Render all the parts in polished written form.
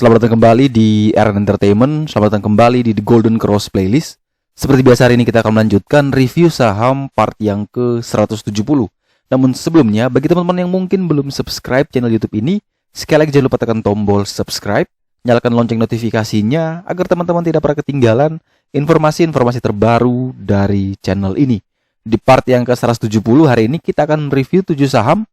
Selamat datang kembali di RN Entertainment. Selamat datang kembali di The Golden Cross Playlist. Seperti biasa hari ini kita akan melanjutkan review saham part yang ke-170. Namun sebelumnya, bagi teman-teman yang mungkin belum subscribe channel YouTube ini, sekali lagi jangan lupa tekan tombol subscribe, nyalakan lonceng notifikasinya agar teman-teman tidak pernah ketinggalan informasi-informasi terbaru dari channel ini. Di part yang ke-170 hari ini kita akan review 7 saham,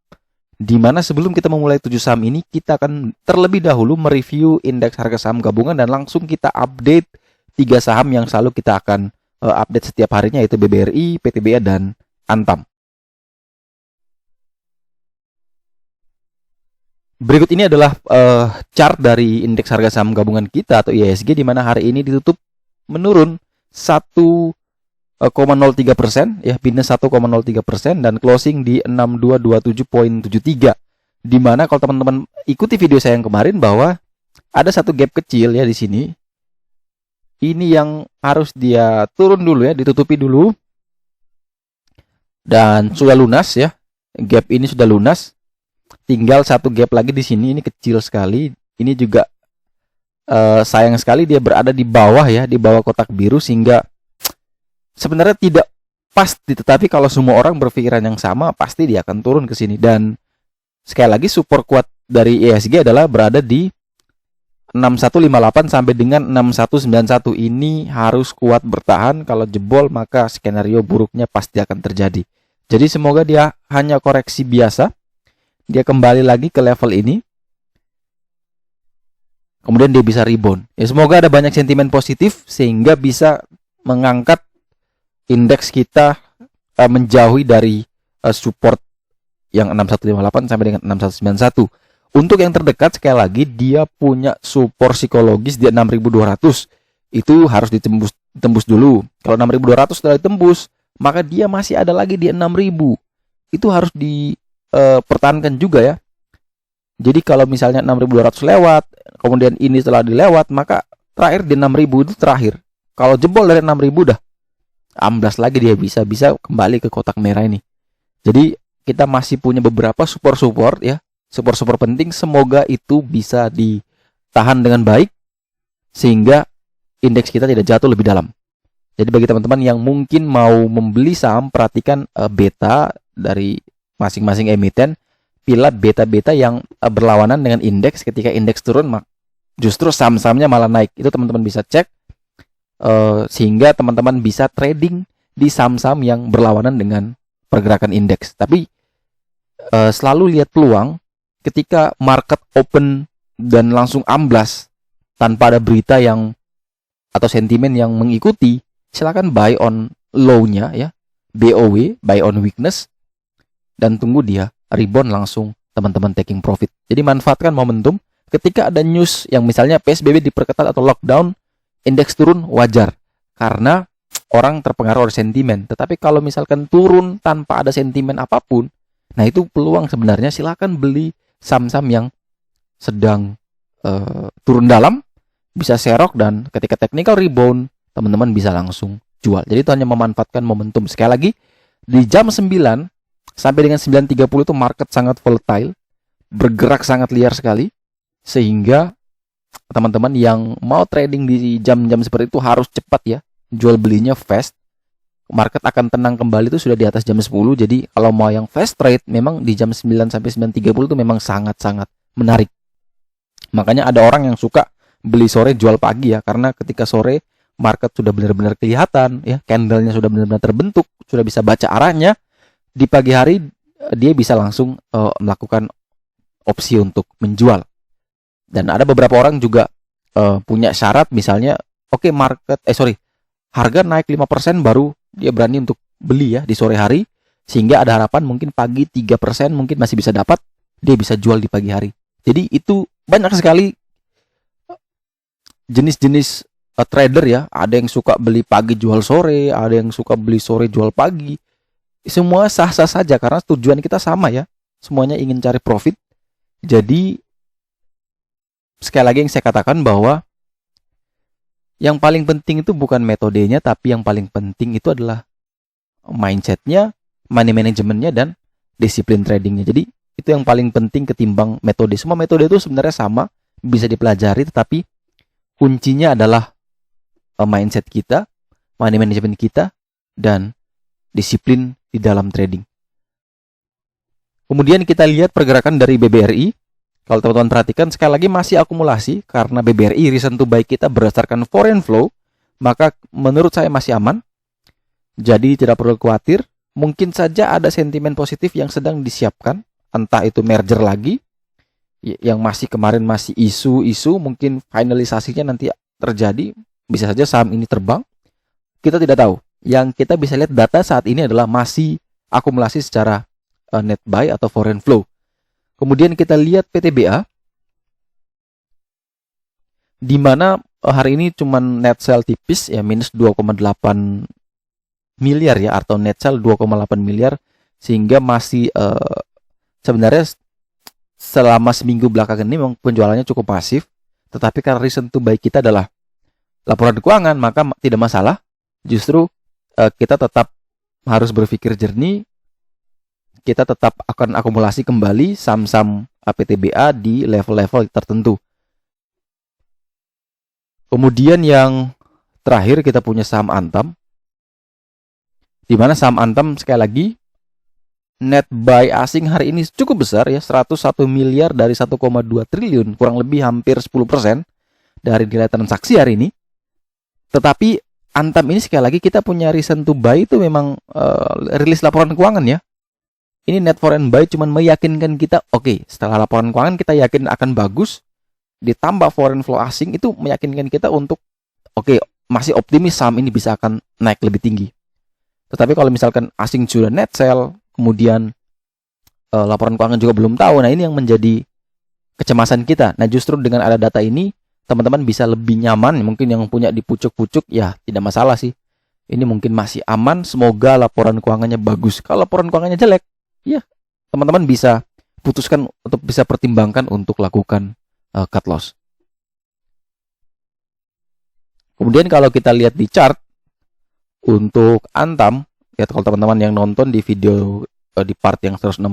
di mana sebelum kita memulai 7 saham ini, kita akan terlebih dahulu mereview indeks harga saham gabungan dan langsung kita update 3 saham yang selalu kita akan update setiap harinya, yaitu BBRI, PTBA, dan Antam. Berikut ini adalah chart dari indeks harga saham gabungan kita atau IHSG, di mana hari ini ditutup menurun 1,03%, ya, minus 1,03%, dan closing di 6227.73. Di mana kalau teman-teman ikuti video saya yang kemarin bahwa ada satu gap kecil ya di sini. Ini yang harus dia turun dulu ya, ditutupi dulu. Dan sudah lunas ya. Gap ini sudah lunas. Tinggal satu gap lagi di sini, ini kecil sekali. Ini juga sayang sekali dia berada di bawah ya, di bawah kotak biru, sehingga sebenarnya tidak pasti, tetapi kalau semua orang berpikiran yang sama, pasti dia akan turun ke sini. Dan sekali lagi support kuat dari IHSG adalah berada di 6158 sampai dengan 6191. Ini harus kuat bertahan. Kalau jebol maka skenario buruknya pasti akan terjadi. Jadi semoga dia hanya koreksi biasa. Dia kembali lagi ke level ini. Kemudian dia bisa rebound. Ya, semoga ada banyak sentimen positif sehingga bisa mengangkat indeks kita menjauhi dari support yang 6158 sampai dengan 6191. Untuk yang terdekat, sekali lagi dia punya support psikologis di 6200. Itu harus ditembus dulu. Kalau 6200 sudah ditembus, maka dia masih ada lagi di 6000. Itu harus dipertahankan juga ya. Jadi kalau misalnya 6200 lewat, kemudian ini telah dilewat, maka terakhir di 6000 itu terakhir. Kalau jebol dari 6000 dah amblas lagi, dia bisa kembali ke kotak merah ini. Jadi kita masih punya beberapa support ya, support penting. Semoga itu bisa ditahan dengan baik sehingga indeks kita tidak jatuh lebih dalam. Jadi bagi teman-teman yang mungkin mau membeli saham, perhatikan beta dari masing-masing emiten. Pilih beta-beta yang berlawanan dengan indeks. Ketika indeks turun, justru saham-sahamnya malah naik. Itu teman-teman bisa cek. Sehingga teman-teman bisa trading di saham-saham yang berlawanan dengan pergerakan indeks. Tapi selalu lihat peluang ketika market open dan langsung amblas tanpa ada berita yang atau sentimen yang mengikuti, silakan buy on low-nya ya, BOW, buy on weakness, dan tunggu dia rebound langsung teman-teman taking profit. Jadi manfaatkan momentum ketika ada news yang misalnya PSBB diperketat atau lockdown, indeks turun, wajar karena orang terpengaruh oleh sentimen. Tetapi kalau misalkan turun tanpa ada sentimen apapun, nah itu peluang sebenarnya. Silakan beli saham-saham yang sedang turun dalam, bisa serok, dan ketika technical rebound teman-teman bisa langsung jual. Jadi itu hanya memanfaatkan momentum. Sekali lagi, di jam 9 sampai dengan 9.30 itu market sangat volatile, bergerak sangat liar sekali, sehingga teman-teman yang mau trading di jam-jam seperti itu harus cepat ya, jual belinya fast. Market akan tenang kembali itu sudah di atas jam 10. Jadi kalau mau yang fast trade, memang di jam 9 sampai 9.30 itu memang sangat-sangat menarik. Makanya ada orang yang suka beli sore jual pagi ya, karena ketika sore market sudah benar-benar kelihatan ya, candlenya sudah benar-benar terbentuk, sudah bisa baca arahnya. Di pagi hari dia bisa langsung melakukan opsi untuk menjual. Dan ada beberapa orang juga punya syarat, misalnya harga naik 5% baru dia berani untuk beli ya di sore hari, sehingga ada harapan mungkin pagi 3% mungkin masih bisa dapat, dia bisa jual di pagi hari. Jadi itu banyak sekali jenis-jenis trader ya. Ada yang suka beli pagi jual sore, ada yang suka beli sore jual pagi. Semua sah-sah saja karena tujuan kita sama ya, semuanya ingin cari profit. Jadi sekali lagi yang saya katakan bahwa yang paling penting itu bukan metodenya, tapi yang paling penting itu adalah mindsetnya, money managementnya, dan disiplin tradingnya. Jadi itu yang paling penting ketimbang metode. Semua metode itu sebenarnya sama, bisa dipelajari, tetapi kuncinya adalah mindset kita, money management kita, dan disiplin di dalam trading. Kemudian kita lihat pergerakan dari BBRI. Kalau teman-teman perhatikan, sekali lagi masih akumulasi, karena BBRI reason to buy kita berdasarkan foreign flow, maka menurut saya masih aman. Jadi tidak perlu khawatir. Mungkin saja ada sentimen positif yang sedang disiapkan, entah itu merger lagi, yang masih kemarin masih isu-isu, mungkin finalisasinya nanti terjadi, bisa saja saham ini terbang. Kita tidak tahu. Yang kita bisa lihat data saat ini adalah masih akumulasi secara net buy atau foreign flow. Kemudian kita lihat PTBA, di mana hari ini cuma net sell tipis ya, minus 2,8 miliar ya, atau net sell 2,8 miliar, sehingga masih sebenarnya selama seminggu belakangan ini memang penjualannya cukup pasif, tetapi karena reason to buy kita adalah laporan keuangan, maka tidak masalah. Justru kita tetap harus berpikir jernih, kita tetap akan akumulasi kembali saham-saham PTBA di level-level tertentu. Kemudian yang terakhir kita punya saham Antam, di mana saham Antam sekali lagi net buy asing hari ini cukup besar ya, 101 miliar dari 1,2 triliun, kurang lebih hampir 10% dari nilai transaksi hari ini. Tetapi Antam ini sekali lagi kita punya reason to buy itu memang rilis laporan keuangan ya. Ini net foreign buy cuman meyakinkan kita, oke, setelah laporan keuangan kita yakin akan bagus, ditambah foreign flow asing itu meyakinkan kita untuk oke, masih optimis saham ini bisa akan naik lebih tinggi. Tetapi kalau misalkan asing sudah net sell, kemudian laporan keuangan juga belum tahu, nah ini yang menjadi kecemasan kita. Nah justru dengan ada data ini, teman-teman bisa lebih nyaman. Mungkin yang punya di pucuk-pucuk ya tidak masalah sih. Ini mungkin masih aman, semoga laporan keuangannya bagus. Kalau laporan keuangannya jelek, ya teman-teman bisa putuskan untuk bisa pertimbangkan untuk lakukan cut loss. Kemudian kalau kita lihat di chart untuk Antam, ya kalau teman-teman yang nonton di video di part yang 169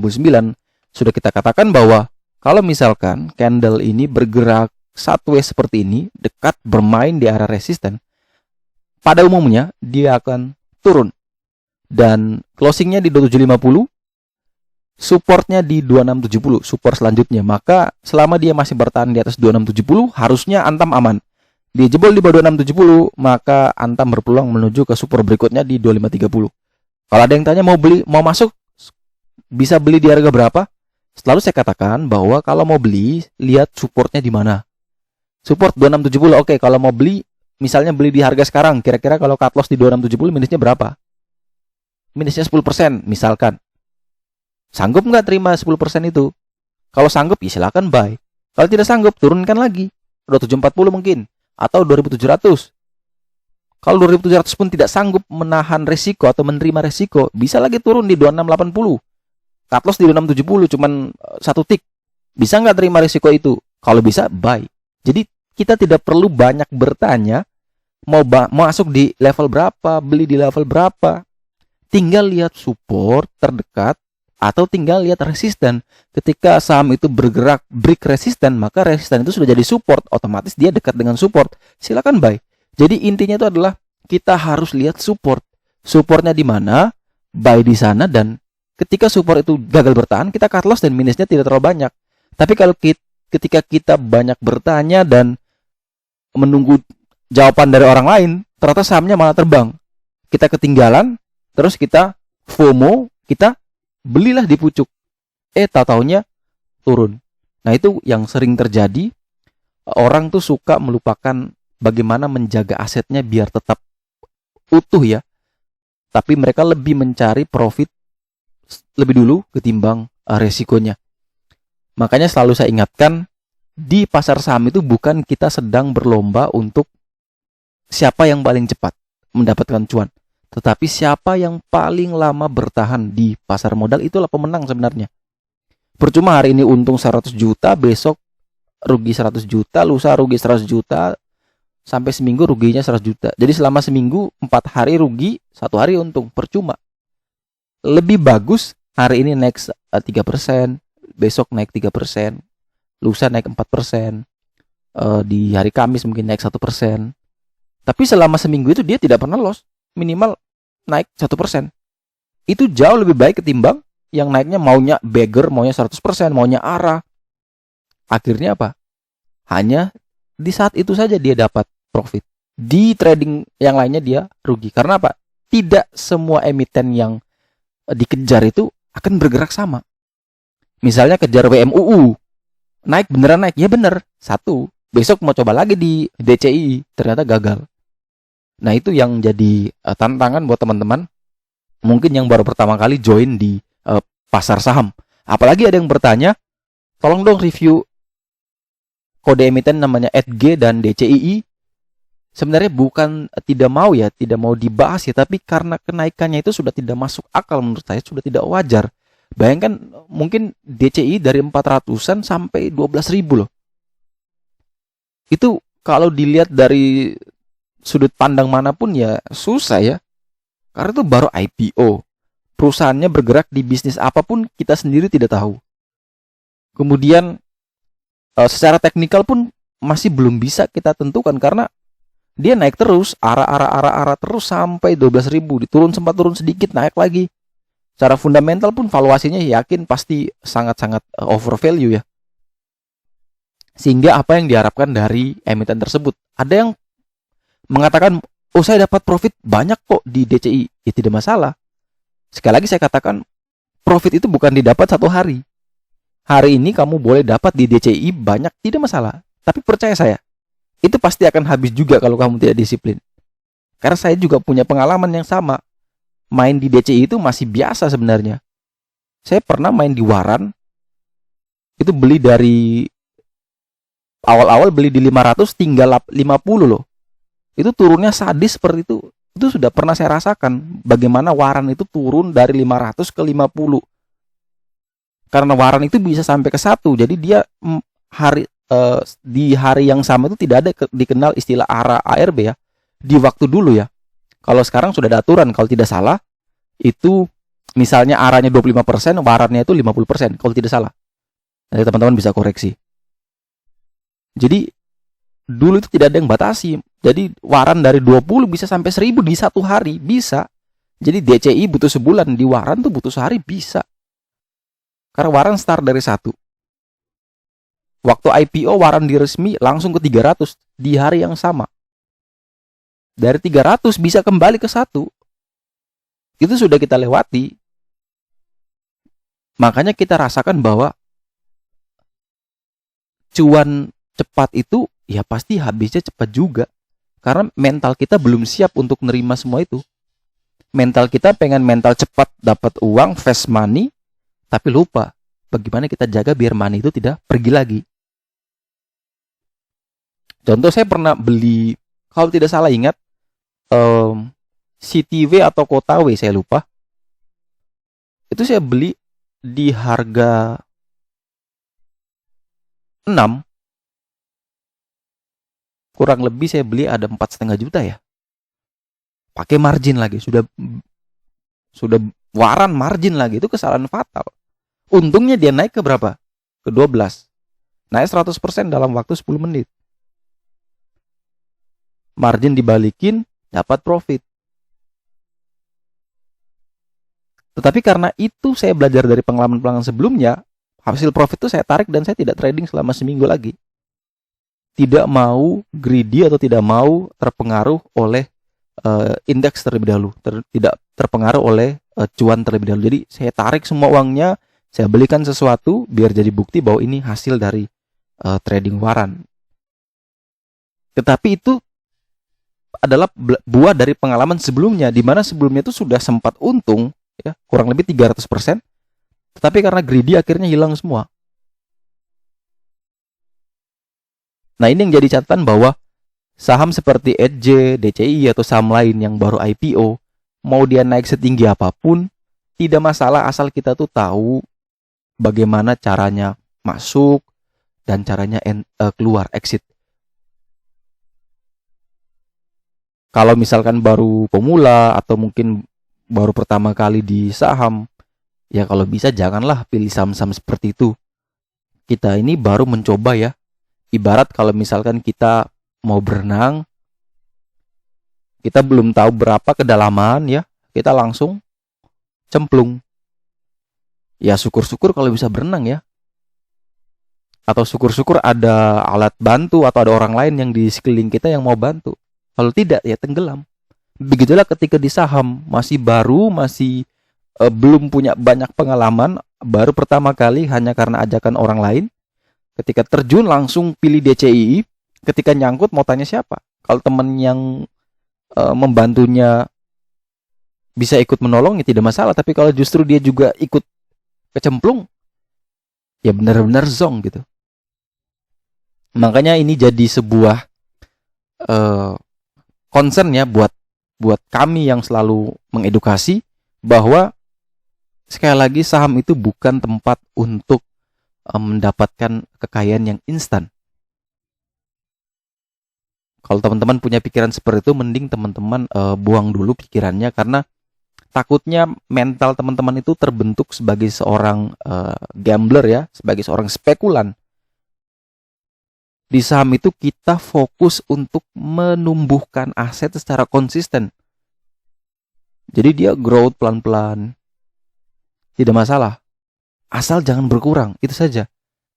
sudah kita katakan bahwa kalau misalkan candle ini bergerak sideways seperti ini, dekat bermain di area resisten, pada umumnya dia akan turun dan closingnya di 2750, supportnya di 2670, support selanjutnya. Maka selama dia masih bertahan di atas 2670, harusnya Antam aman. Dia jebol di bawah 2670, maka Antam berpeluang menuju ke support berikutnya di 2530. Kalau ada yang tanya mau beli, mau masuk, bisa beli di harga berapa? Selalu saya katakan bahwa kalau mau beli, lihat supportnya di mana. Support 2670, oke. Kalau mau beli, misalnya beli di harga sekarang, kira-kira kalau cut loss di 2670 minusnya berapa? Minusnya 10% misalkan. Sanggup nggak terima 10% itu? Kalau sanggup, ya silakan buy. Kalau tidak sanggup, turunkan lagi. 2740 mungkin. Atau 2700. Kalau 2700 pun tidak sanggup menahan resiko atau menerima resiko, bisa lagi turun di 2680. Cut loss di 2670, cuman satu tick. Bisa nggak terima resiko itu? Kalau bisa, buy. Jadi kita tidak perlu banyak bertanya mau masuk di level berapa, beli di level berapa. Tinggal lihat support terdekat atau tinggal lihat resisten. Ketika saham itu bergerak break resisten, maka resisten itu sudah jadi support, otomatis dia dekat dengan support. Silakan buy. Jadi intinya itu adalah kita harus lihat support. Supportnya di mana, buy di sana, dan ketika support itu gagal bertahan, kita cut loss dan minusnya tidak terlalu banyak. Tapi kalau ketika kita banyak bertanya dan menunggu jawaban dari orang lain, ternyata sahamnya malah terbang. Kita ketinggalan, terus kita FOMO, kita belilah di pucuk. Tahu-taunya turun. Nah itu yang sering terjadi. Orang tuh suka melupakan bagaimana menjaga asetnya biar tetap utuh ya. Tapi mereka lebih mencari profit lebih dulu ketimbang resikonya. Makanya selalu saya ingatkan, di pasar saham itu bukan kita sedang berlomba untuk siapa yang paling cepat mendapatkan cuan, tetapi siapa yang paling lama bertahan di pasar modal, itulah pemenang sebenarnya. Percuma hari ini untung 100 juta, besok rugi 100 juta, lusa rugi 100 juta, sampai seminggu ruginya 100 juta. Jadi selama seminggu 4 hari rugi, 1 hari untung, percuma. Lebih bagus hari ini naik 3%, besok naik 3%, lusa naik 4%, di hari Kamis mungkin naik 1%. Tapi selama seminggu itu dia tidak pernah loss, minimal naik 1%. Itu jauh lebih baik ketimbang yang naiknya maunya beggar, maunya 100%, maunya arah. Akhirnya apa? Hanya di saat itu saja dia dapat profit. Di trading yang lainnya dia rugi. Karena apa? Tidak semua emiten yang dikejar itu akan bergerak sama. Misalnya kejar WMUU, naik beneran naik, ya bener, satu. Besok mau coba lagi di DCI, ternyata gagal. Nah itu yang jadi tantangan buat teman-teman mungkin yang baru pertama kali join di pasar saham. Apalagi ada yang bertanya, tolong dong review kode emiten namanya ETG dan DCII. Sebenarnya bukan tidak mau dibahas ya, tapi karena kenaikannya itu sudah tidak masuk akal menurut saya, sudah tidak wajar. Bayangkan mungkin DCI dari 400-an sampai 12.000 loh. Itu kalau dilihat dari sudut pandang manapun ya susah ya. Karena itu baru IPO. Perusahaannya bergerak di bisnis apapun kita sendiri tidak tahu. Kemudian secara teknikal pun masih belum bisa kita tentukan karena dia naik terus, arah terus sampai 12.000, sempat turun sedikit, naik lagi. Secara fundamental pun valuasinya yakin pasti sangat-sangat overvalue ya. Sehingga apa yang diharapkan dari emiten tersebut? Ada yang mengatakan, oh saya dapat profit banyak kok di DCI. Ya tidak masalah. Sekali lagi saya katakan, profit itu bukan didapat satu hari. Hari ini kamu boleh dapat di DCI banyak, tidak masalah. Tapi percaya saya, itu pasti akan habis juga kalau kamu tidak disiplin. Karena saya juga punya pengalaman yang sama. Main di DCI itu masih biasa sebenarnya. Saya pernah main di Waran. Itu beli dari awal-awal beli di 500 tinggal 50 loh. Itu turunnya sadis seperti itu. Itu sudah pernah saya rasakan bagaimana Waran itu turun dari 500 ke 50. Karena Waran itu bisa sampai ke 1. Jadi dia di hari yang sama itu tidak ada dikenal istilah ARA ARB ya. Di waktu dulu ya. Kalau sekarang sudah ada aturan, kalau tidak salah itu misalnya arahnya 25%, warannya itu 50%, kalau tidak salah. Nanti teman-teman bisa koreksi. Jadi dulu itu tidak ada yang batasi. Jadi waran dari 20 bisa sampai 1.000 di satu hari, bisa. Jadi DCI butuh sebulan, di waran tuh butuh sehari, bisa. Karena waran start dari 1. Waktu IPO waran di resmi langsung ke 300 di hari yang sama. Dari 300 bisa kembali ke 1. Itu sudah kita lewati. Makanya kita rasakan bahwa cuan cepat itu ya pasti habisnya cepat juga. Karena mental kita belum siap untuk menerima semua itu. Mental kita pengen mental cepat dapat uang, fast money, tapi lupa bagaimana kita jaga biar money itu tidak pergi lagi. Contoh saya pernah beli, kalau tidak salah ingat, CTW atau Kota W saya lupa. Itu saya beli di harga 6. Kurang lebih saya beli ada 4,5 juta ya. Pakai margin lagi, sudah waran margin lagi, itu kesalahan fatal. Untungnya dia naik ke berapa? Ke 12. Naik 100% dalam waktu 10 menit. Margin dibalikin, dapat profit. Tetapi karena itu saya belajar dari pengalaman-pengalaman sebelumnya, hasil profit itu saya tarik dan saya tidak trading selama seminggu lagi. Tidak mau greedy atau tidak mau terpengaruh oleh indeks terlebih dahulu, tidak terpengaruh oleh cuan terlebih dahulu. Jadi saya tarik semua uangnya, saya belikan sesuatu biar jadi bukti bahwa ini hasil dari trading waran. Tetapi itu adalah buah dari pengalaman sebelumnya, di mana sebelumnya itu sudah sempat untung ya, kurang lebih 300%, tetapi karena greedy akhirnya hilang semua. Nah ini yang jadi catatan bahwa saham seperti ETG, DCI atau saham lain yang baru IPO, mau dia naik setinggi apapun, tidak masalah asal kita tuh tahu bagaimana caranya masuk dan caranya keluar, exit. Kalau misalkan baru pemula atau mungkin baru pertama kali di saham, ya kalau bisa janganlah pilih saham-saham seperti itu. Kita ini baru mencoba ya, Ibarat kalau misalkan kita mau berenang, kita belum tahu berapa kedalaman ya, kita langsung cemplung. Ya syukur-syukur kalau bisa berenang ya. Atau syukur-syukur ada alat bantu atau ada orang lain yang di sekeliling kita yang mau bantu. Kalau tidak ya tenggelam. Begitulah ketika di saham, masih baru, masih belum punya banyak pengalaman, baru pertama kali hanya karena ajakan orang lain. Ketika terjun langsung pilih DCII, ketika nyangkut mau tanya siapa? Kalau teman yang membantunya bisa ikut menolong ya tidak masalah, tapi kalau justru dia juga ikut kecemplung, ya benar-benar zong gitu. Makanya ini jadi sebuah concern ya buat kami yang selalu mengedukasi bahwa sekali lagi saham itu bukan tempat untuk mendapatkan kekayaan yang instan. Kalau teman-teman punya pikiran seperti itu, mending teman-teman buang dulu pikirannya, karena takutnya mental teman-teman itu terbentuk sebagai seorang gambler ya, sebagai seorang spekulan. Di saham itu kita fokus untuk menumbuhkan aset secara konsisten. Jadi dia growth pelan-pelan, tidak masalah. Asal jangan berkurang, itu saja.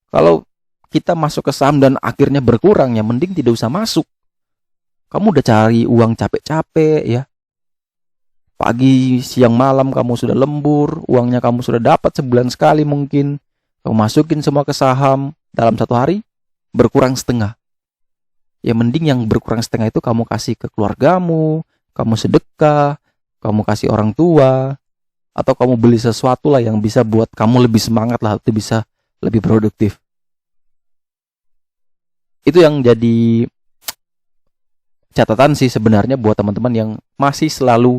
Kalau kita masuk ke saham dan akhirnya berkurang, ya mending tidak usah masuk. Kamu udah cari uang capek-capek ya. Pagi, siang, malam kamu sudah lembur, uangnya kamu sudah dapat sebulan sekali mungkin. Kamu masukin semua ke saham, dalam 1 hari berkurang setengah. Ya mending yang berkurang setengah itu kamu kasih ke keluargamu, kamu sedekah, kamu kasih orang tua, atau kamu beli sesuatu lah yang bisa buat kamu lebih semangat lah, itu bisa lebih produktif. Itu yang jadi catatan sih sebenarnya buat teman-teman yang masih selalu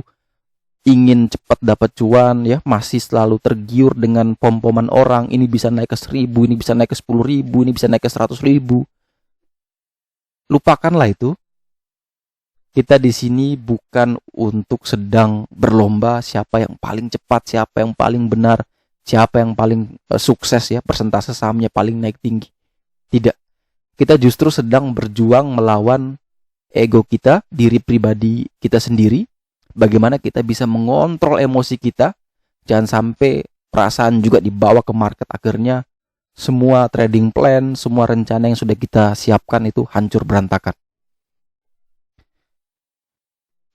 ingin cepat dapat cuan ya, masih selalu tergiur dengan pom-poman orang, ini bisa naik ke 1.000, ini bisa naik ke 10.000, ini bisa naik ke 100.000. Lupakanlah itu. Kita di sini bukan untuk sedang berlomba siapa yang paling cepat, siapa yang paling benar, siapa yang paling sukses ya, persentase sahamnya paling naik tinggi. Tidak. Kita justru sedang berjuang melawan ego kita, diri pribadi kita sendiri. Bagaimana kita bisa mengontrol emosi kita, jangan sampai perasaan juga dibawa ke market, akhirnya semua trading plan, semua rencana yang sudah kita siapkan itu hancur berantakan.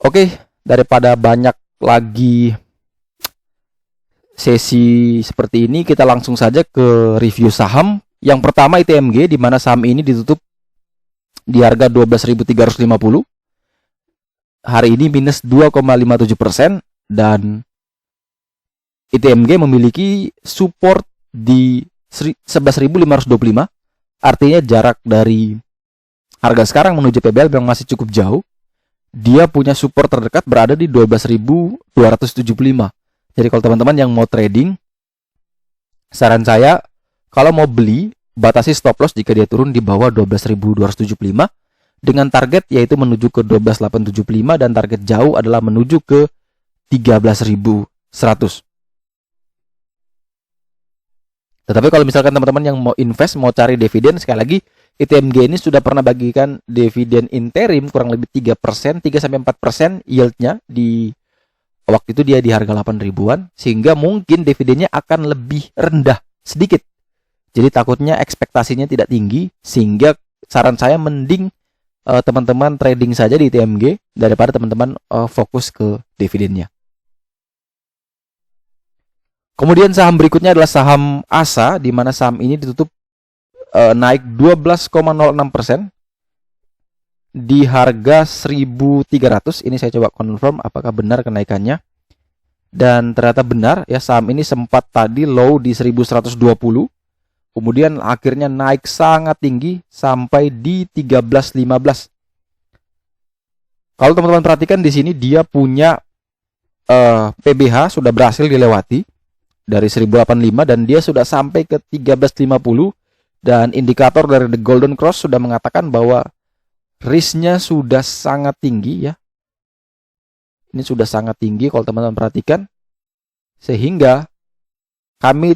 Oke, daripada banyak lagi sesi seperti ini, kita langsung saja ke review saham. Yang pertama ITMG, di mana saham ini ditutup di harga 12.350. Hari ini minus 2,57%, dan ITMG memiliki support di 11.525. Artinya jarak dari harga sekarang menuju PBL yang masih cukup jauh. Dia punya support terdekat berada di 12.275. Jadi kalau teman-teman yang mau trading, saran saya kalau mau beli, batasi stop loss jika dia turun di bawah 12.275 dengan target yaitu menuju ke 12.875, dan target jauh adalah menuju ke 13.100. Tetapi kalau misalkan teman-teman yang mau invest, mau cari dividen, sekali lagi ITMG ini sudah pernah bagikan dividen interim kurang lebih 3%, 3-4% yieldnya di waktu itu dia di harga 8 ribuan, sehingga mungkin dividennya akan lebih rendah sedikit. Jadi takutnya ekspektasinya tidak tinggi, sehingga saran saya mending teman-teman trading saja di ITMG daripada teman-teman fokus ke dividennya. Kemudian saham berikutnya adalah saham ASA, di mana saham ini ditutup naik 12,06% di harga 1.300. Ini saya coba confirm apakah benar kenaikannya. Dan ternyata benar ya, saham ini sempat tadi low di 1.120. Kemudian akhirnya naik sangat tinggi sampai di 13.15. Kalau teman-teman perhatikan di sini dia punya PBH sudah berhasil dilewati dari 1085 dan dia sudah sampai ke 1350, dan indikator dari The Golden Cross sudah mengatakan bahwa risknya sudah sangat tinggi ya. Ini sudah sangat tinggi kalau teman-teman perhatikan, sehingga kami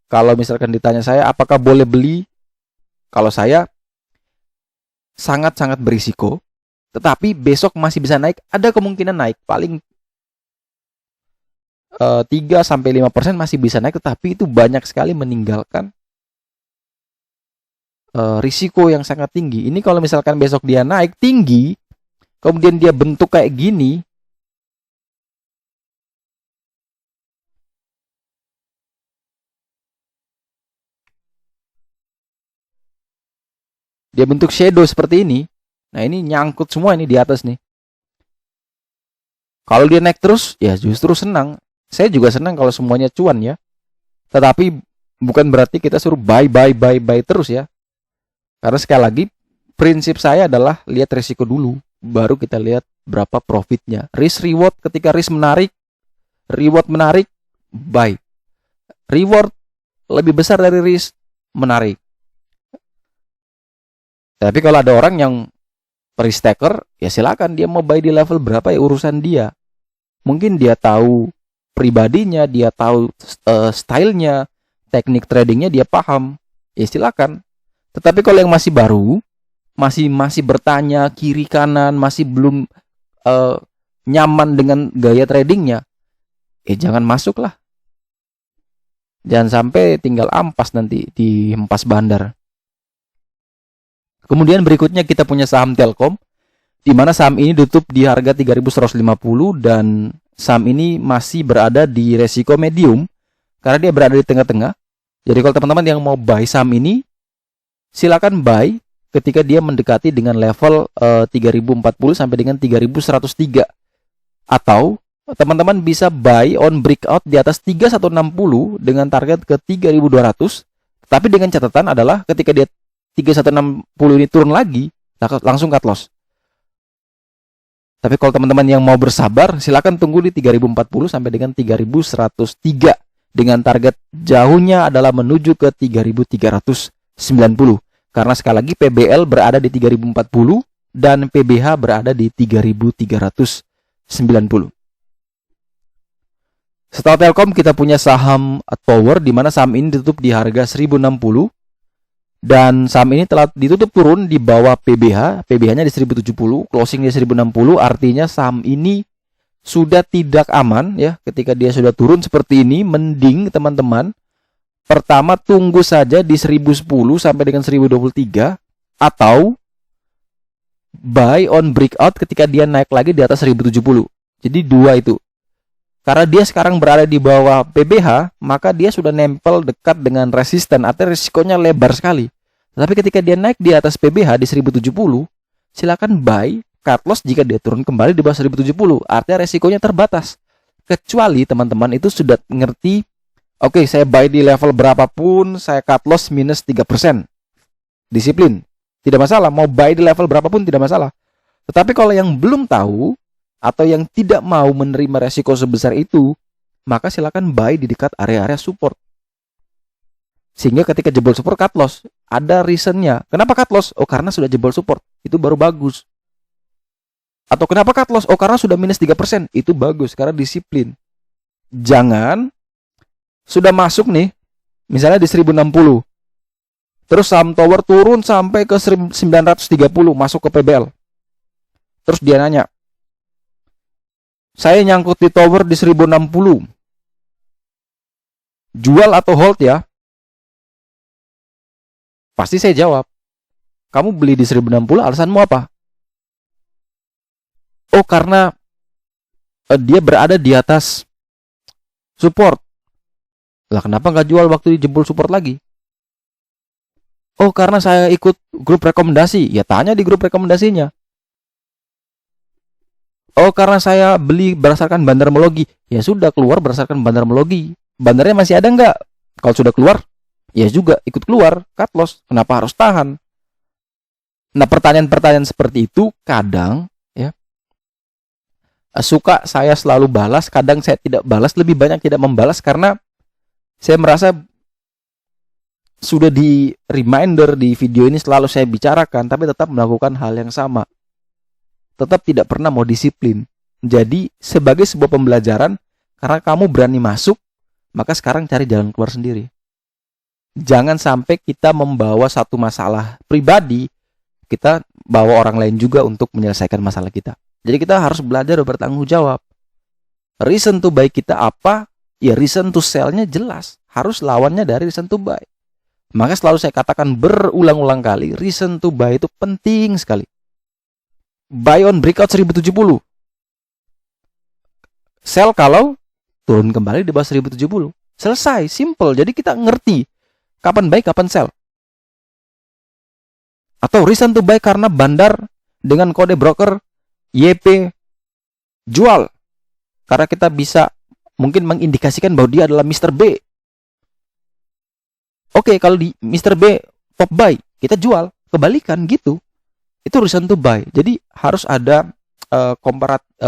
kalau misalkan ditanya saya apakah boleh beli, kalau saya sangat-sangat berisiko, tetapi besok masih bisa naik, ada kemungkinan naik paling 3-5% masih bisa naik, tetapi itu banyak sekali meninggalkan risiko yang sangat tinggi. Ini kalau misalkan besok dia naik tinggi, kemudian dia bentuk kayak gini, dia bentuk shadow seperti ini. Nah, ini nyangkut semua ini di atas nih. Kalau dia naik terus, ya justru senang. Saya juga senang kalau semuanya cuan ya. Tetapi bukan berarti kita suruh buy terus ya. Karena sekali lagi, prinsip saya adalah lihat risiko dulu, baru kita lihat berapa profitnya. Risk reward, ketika risk menarik, reward menarik, buy. Reward lebih besar dari risk, menarik. Tapi kalau ada orang yang risk taker, ya silakan dia mau buy di level berapa ya urusan dia. Mungkin dia tahu pribadinya, dia tahu stylenya, teknik tradingnya dia paham, ya silakan. Tetapi kalau yang masih baru, masih bertanya kiri kanan, masih belum nyaman dengan gaya tradingnya, jangan masuk lah. Jangan sampai tinggal ampas nanti di hempas bandar. Kemudian berikutnya kita punya saham Telkom, di mana saham ini tutup di harga 3.150 dan saham ini masih berada di resiko medium karena dia berada di tengah-tengah. Jadi kalau teman-teman yang mau buy saham ini, silakan buy ketika dia mendekati dengan level 3040 sampai dengan 3103. Atau teman-teman bisa buy on breakout di atas 3160 dengan target ke 3200. Tapi dengan catatan adalah ketika dia 3160 ini turun lagi, langsung cut loss. Tapi kalau teman-teman yang mau bersabar, silakan tunggu di 3040 sampai dengan 3103 dengan target jauhnya adalah menuju ke 3390. Karena sekali lagi PBL berada di 3040 dan PBH berada di 3390. Setelah Telkom kita punya saham Tower, di mana saham ini ditutup di harga 1060. Dan saham ini telah ditutup turun di bawah PBH, PBH-nya di 1070, closing di 1060, artinya saham ini sudah tidak aman ya. Ketika dia sudah turun seperti ini, mending teman-teman pertama tunggu saja di 1010 sampai dengan 1023 atau buy on breakout ketika dia naik lagi di atas 1070. Jadi dua itu. Karena dia sekarang berada di bawah PBH, maka dia sudah nempel dekat dengan resisten, artinya risikonya lebar sekali. Tapi ketika dia naik di atas PBH di 1070, silakan buy, cut loss jika dia turun kembali di bawah 1070. Artinya resikonya terbatas. Kecuali teman-teman itu sudah ngerti, oke, saya buy di level berapapun, saya cut loss minus 3%. Disiplin. Tidak masalah, mau buy di level berapapun tidak masalah. Tetapi kalau yang belum tahu, atau yang tidak mau menerima resiko sebesar itu, maka silakan buy di dekat area-area support. Sehingga ketika jebol support, cut loss. Ada reasonnya. Kenapa cut loss? Oh, karena sudah jebol support. Itu baru bagus. Atau kenapa cut loss? Oh, karena sudah minus 3%. Itu bagus, karena disiplin. Jangan sudah masuk nih, misalnya di 1060. Terus saham Tower turun sampai ke 930, masuk ke PBL. Terus dia nanya, saya nyangkut di Tower di 1060. Jual atau hold ya? Pasti saya jawab, kamu beli di 1060 alasanmu apa? Oh, karena dia berada di atas support. Lah kenapa nggak jual waktu dijebol support lagi? Oh, karena saya ikut grup rekomendasi. Ya tanya di grup rekomendasinya. Oh, karena saya beli berdasarkan bandarmologi. Ya sudah, keluar berdasarkan bandarmologi. Bandarnya masih ada nggak? Kalau sudah keluar, ya juga ikut keluar, cut loss. Kenapa harus tahan? Nah, pertanyaan-pertanyaan seperti itu kadang ya suka saya selalu balas, kadang saya tidak balas, lebih banyak tidak membalas karena saya merasa sudah di reminder di video ini selalu saya bicarakan, tapi tetap melakukan hal yang sama. Tetap tidak pernah mau disiplin. Jadi sebagai sebuah pembelajaran, karena kamu berani masuk, maka sekarang cari jalan keluar sendiri. Jangan sampai kita membawa satu masalah pribadi, kita bawa orang lain juga untuk menyelesaikan masalah kita. Jadi kita harus belajar bertanggung jawab. Reason to buy kita apa? Ya reason to sell-nya jelas. Harus lawannya dari reason to buy. Maka selalu saya katakan berulang-ulang kali, reason to buy itu penting sekali. Buy on breakout 1070. Sell kalau turun kembali di bawah 1070. Selesai, simple. Jadi kita ngerti kapan buy, kapan sell. Atau reason to buy karena bandar dengan kode broker YP jual. Karena kita bisa mungkin mengindikasikan bahwa dia adalah Mr. B. Oke, kalau di Mr. B top buy, kita jual. Kebalikan gitu. Itu reason to buy. Jadi harus ada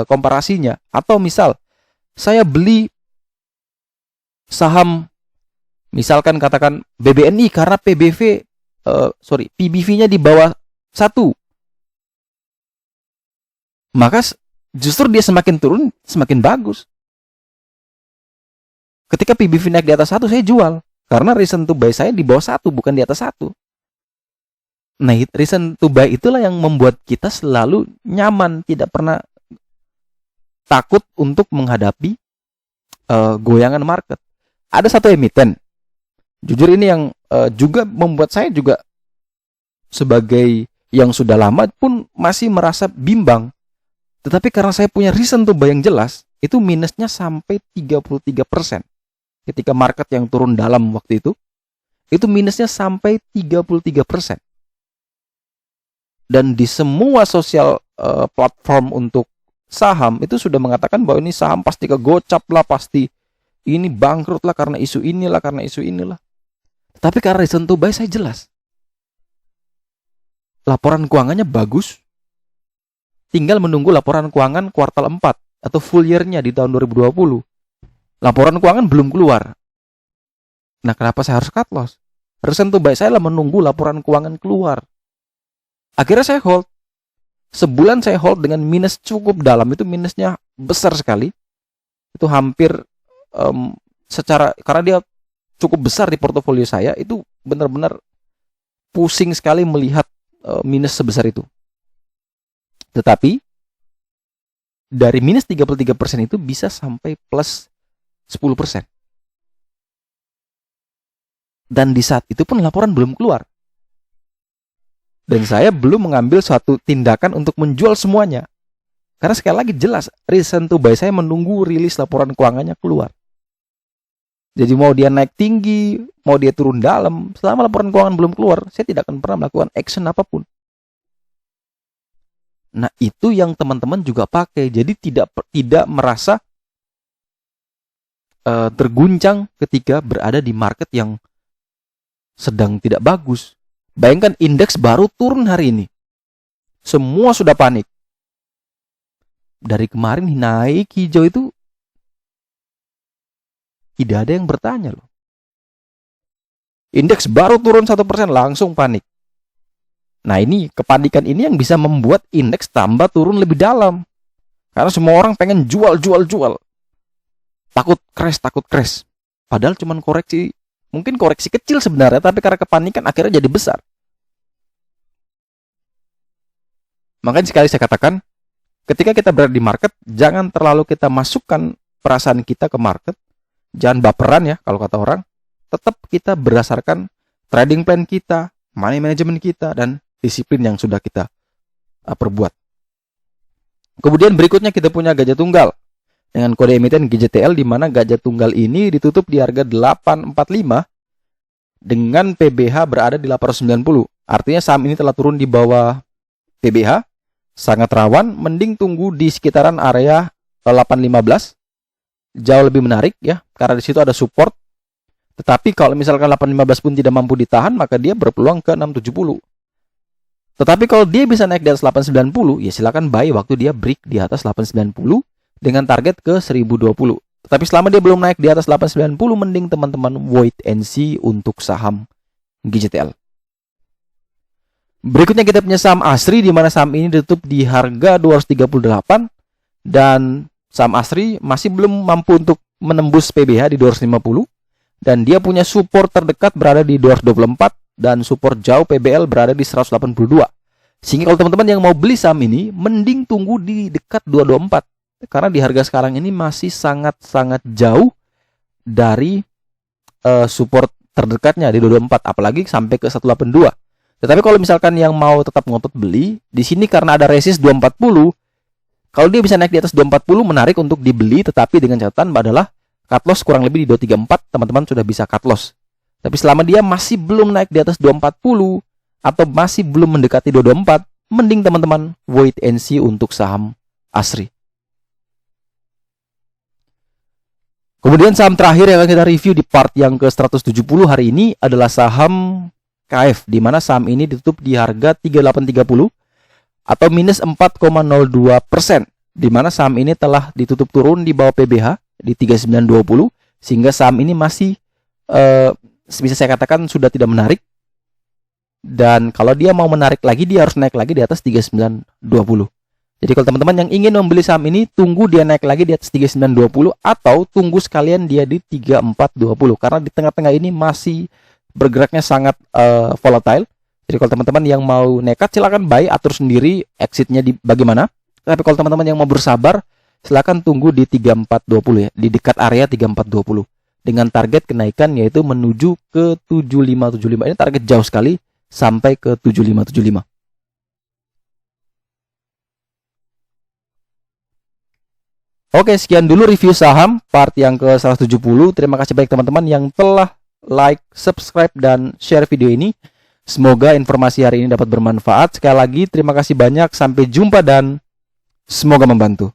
komparasinya. Atau misal, saya beli saham, misalkan katakan BBNI karena PBV-nya di bawah 1. Maka justru dia semakin turun, semakin bagus. Ketika PBV naik di atas 1, saya jual. Karena reason to buy saya di bawah 1, bukan di atas 1. Nah, reason to buy itulah yang membuat kita selalu nyaman, tidak pernah takut untuk menghadapi goyangan market. Ada satu emiten, jujur ini yang juga membuat saya juga sebagai yang sudah lama pun masih merasa bimbang. Tetapi karena saya punya reason to buy yang jelas, itu minusnya sampai 33%. Ketika market yang turun dalam waktu itu minusnya sampai 33%. Dan di semua sosial platform untuk saham itu sudah mengatakan bahwa ini saham pasti kegocap lah, pasti ini bangkrut lah karena isu inilah, karena isu inilah. Tapi karena reason to buy saya jelas. Laporan keuangannya bagus. Tinggal menunggu laporan keuangan kuartal 4 atau full year-nya di tahun 2020. Laporan keuangan belum keluar. Nah, kenapa saya harus cut loss? Reason to buy saya lah menunggu laporan keuangan keluar. Akhirnya saya hold. Sebulan saya hold dengan minus cukup dalam. Itu minusnya besar sekali. Itu hampir karena dia cukup besar di portofolio saya, itu benar-benar pusing sekali melihat minus sebesar itu. Tetapi dari minus 33% itu bisa sampai plus 10%. Dan di saat itu pun laporan belum keluar. Dan saya belum mengambil suatu tindakan untuk menjual semuanya. Karena sekali lagi jelas, reason to buy saya menunggu rilis laporan keuangannya keluar. Jadi mau dia naik tinggi, mau dia turun dalam, selama laporan keuangan belum keluar, saya tidak akan pernah melakukan action apapun. Nah, itu yang teman-teman juga pakai. Jadi tidak merasa terguncang ketika berada di market yang sedang tidak bagus. Bayangkan indeks baru turun hari ini. Semua sudah panik. Dari kemarin naik hijau itu tidak ada yang bertanya loh. Indeks baru turun 1% langsung panik. Nah, ini kepanikan ini yang bisa membuat indeks tambah turun lebih dalam. Karena semua orang pengen jual. Takut crash. Padahal cuma koreksi, mungkin koreksi kecil sebenarnya, tapi karena kepanikan akhirnya jadi besar. Makanya sekali saya katakan, ketika kita berada di market, jangan terlalu kita masukkan perasaan kita ke market. Jangan baperan ya, kalau kata orang. Tetap kita berdasarkan trading plan kita, money management kita, dan disiplin yang sudah kita perbuat. Kemudian berikutnya kita punya gajah tunggal dengan kode emiten GJTL, di mana gajah tunggal ini ditutup di harga 845 dengan PBH berada di 890. Artinya saham ini telah turun di bawah PBH, sangat rawan, mending tunggu di sekitaran area 815. Jauh lebih menarik ya, karena di situ ada support. Tetapi kalau misalkan 815 pun tidak mampu ditahan, maka dia berpeluang ke 670. Tetapi kalau dia bisa naik di atas 890, ya silakan buy waktu dia break di atas 890 dengan target ke 1020. Tetapi selama dia belum naik di atas 890, mending teman-teman wait and see untuk saham GJTL. Berikutnya kita punya saham Asri, di mana saham ini ditutup di harga 238 dan saham Asri masih belum mampu untuk menembus PBH di 250 dan dia punya support terdekat berada di 224 dan support jauh PBL berada di 182. Sehingga kalau teman-teman yang mau beli saham ini, mending tunggu di dekat 224. Karena di harga sekarang ini masih sangat-sangat jauh dari support terdekatnya di 224, apalagi sampai ke 182. Tetapi kalau misalkan yang mau tetap ngotot beli, di sini karena ada resist 240, kalau dia bisa naik di atas 240 menarik untuk dibeli, tetapi dengan catatan adalah cut loss kurang lebih di 234, teman-teman sudah bisa cut loss. Tapi selama dia masih belum naik di atas 240 atau masih belum mendekati 224, mending teman-teman wait and see untuk saham ASRI. Kemudian saham terakhir yang akan kita review di part yang ke-170 hari ini adalah saham KF, di mana saham ini ditutup di harga 3830 atau minus 4,02%, di mana saham ini telah ditutup turun di bawah PBH di 3920, sehingga saham ini masih bisa saya katakan sudah tidak menarik. Dan kalau dia mau menarik lagi, dia harus naik lagi di atas 3920. Jadi kalau teman-teman yang ingin membeli saham ini, tunggu dia naik lagi di atas 3920 atau tunggu sekalian dia di 3420, karena di tengah-tengah ini masih bergeraknya sangat volatile. Jadi kalau teman-teman yang mau nekat, silakan buy, atur sendiri exitnya di bagaimana. Tapi kalau teman-teman yang mau bersabar, silakan tunggu di 3420 ya, di dekat area 3420 dengan target kenaikan yaitu menuju ke 7575. Ini target jauh sekali sampai ke 7575. Oke, sekian dulu review saham part yang ke-170. Terima kasih banyak teman-teman yang telah like, subscribe, dan share video ini. Semoga informasi hari ini dapat bermanfaat. Sekali lagi terima kasih banyak. Sampai jumpa dan semoga membantu.